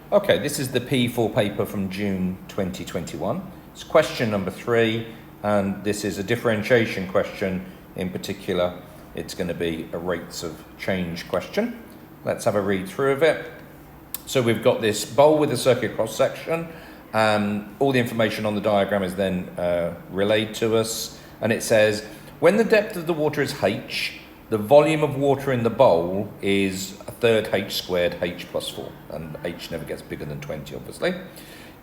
Okay, this is the P4 paper from June 2021. It's question number 3, and this is a differentiation question. In particular, it's going to be a rates of change question. Let's have a read through of it. So we've got this bowl with a circular cross-section. All the information on the diagram is then relayed to us, and it says, when the depth of the water is h, the volume of water in the bowl is a third h squared h plus 4, and h never gets bigger than 20, obviously.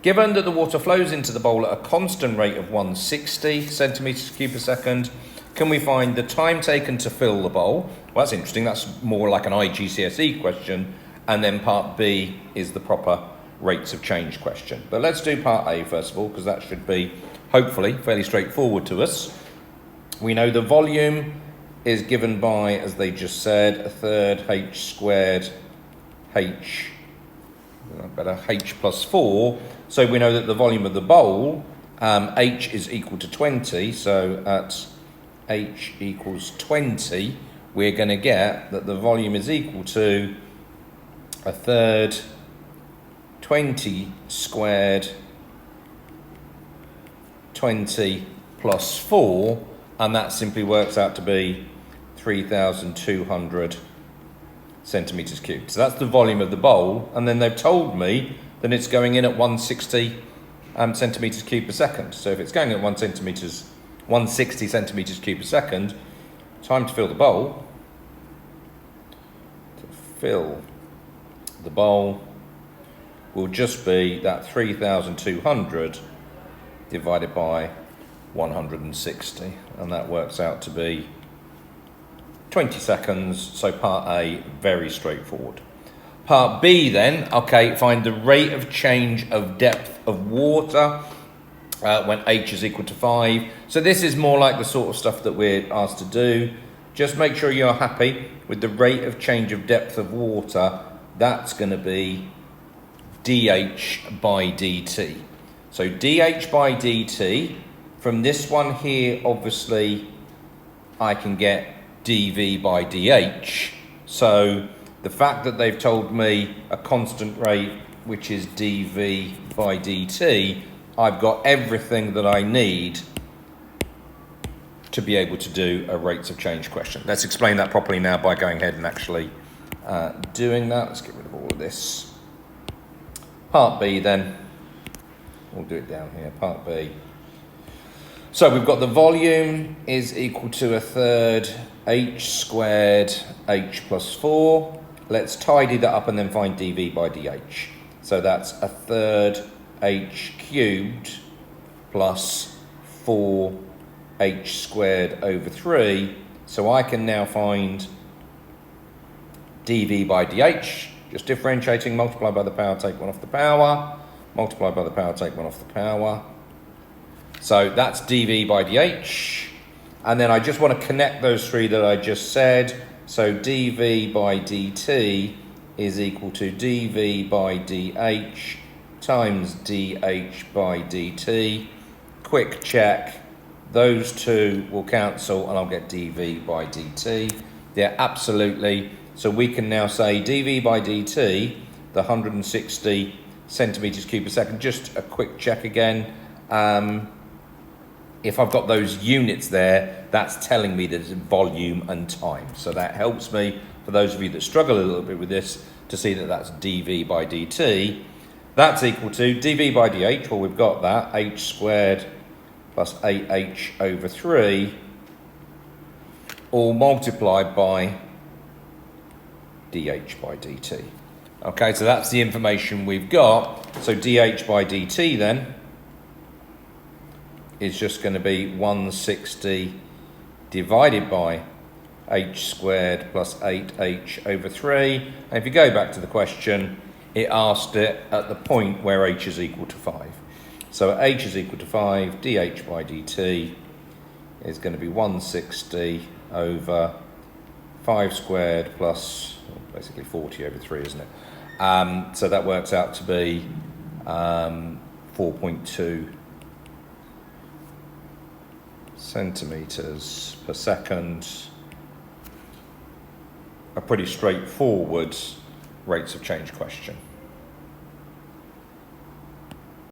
Given that the water flows into the bowl at a constant rate of 160 centimetres cubed per second, can we find the time taken to fill the bowl? Well, that's interesting. That's more like an IGCSE question, and then part B is the proper rates of change question. But let's do part A first of all, because that should be, hopefully, fairly straightforward to us. We know the volume is given by, as they just said, a third h squared h plus 4. So we know that the volume of the bowl, h is equal to 20. So at h equals 20, we're going to get that the volume is equal to a third 20 squared 20 plus 4, and that simply works out to be 3,200 centimetres cubed. So that's the volume of the bowl, and then they've told me that it's going in at 160 centimetres cubed per second. So if it's going at 160 centimetres cubed per second, time to fill the bowl. To fill the bowl will just be that 3,200 divided by 160, and that works out to be 20 seconds. So part A, very straightforward. Part B then, okay, find the rate of change of depth of water when h is equal to 5. So this is more like the sort of stuff that we're asked to do. Just make sure you're happy with the rate of change of depth of water. That's going to be dH by dt. So dH by dt, from this one here, obviously, I can get dV by dH. So the fact that they've told me a constant rate, which is dV by dt, I've got everything that I need to be able to do a rates of change question. Let's explain that properly now by going ahead and actually doing that. Let's get rid of all of this. Part B then, we'll do it down here, part B. So we've got the volume is equal to a third h squared h plus 4. Let's tidy that up and then find dV by dH. So that's a third h cubed plus 4h squared over 3. So I can now find dV by dH, just differentiating, multiply by the power, take 1 off the power, multiply by the power, take 1 off the power. So that's dV by dH. And then I just want to connect those three that I just said. So dV by dt is equal to dV by dH times dH by dt. Quick check. Those two will cancel and I'll get dV by dt. Yeah, absolutely. So we can now say dV by dt, the 160 centimetres cubed per second. Just a quick check again. If I've got those units there, that's telling me that it's volume and time. So that helps me, for those of you that struggle a little bit with this, to see that that's dV by dt. That's equal to dV by dH, well, we've got that, h squared plus 8h over 3, all multiplied by dH by dt. Okay, so that's the information we've got. So dH by dt then is just going to be 160 divided by h squared plus 8h over 3. And if you go back to the question, it asked it at the point where h is equal to 5. So at h is equal to 5, dH by dt is going to be 160 over 5 squared plus basically 40 over 3, isn't it? So that works out to be 4.2 centimetres per second. A pretty straightforward rates of change question.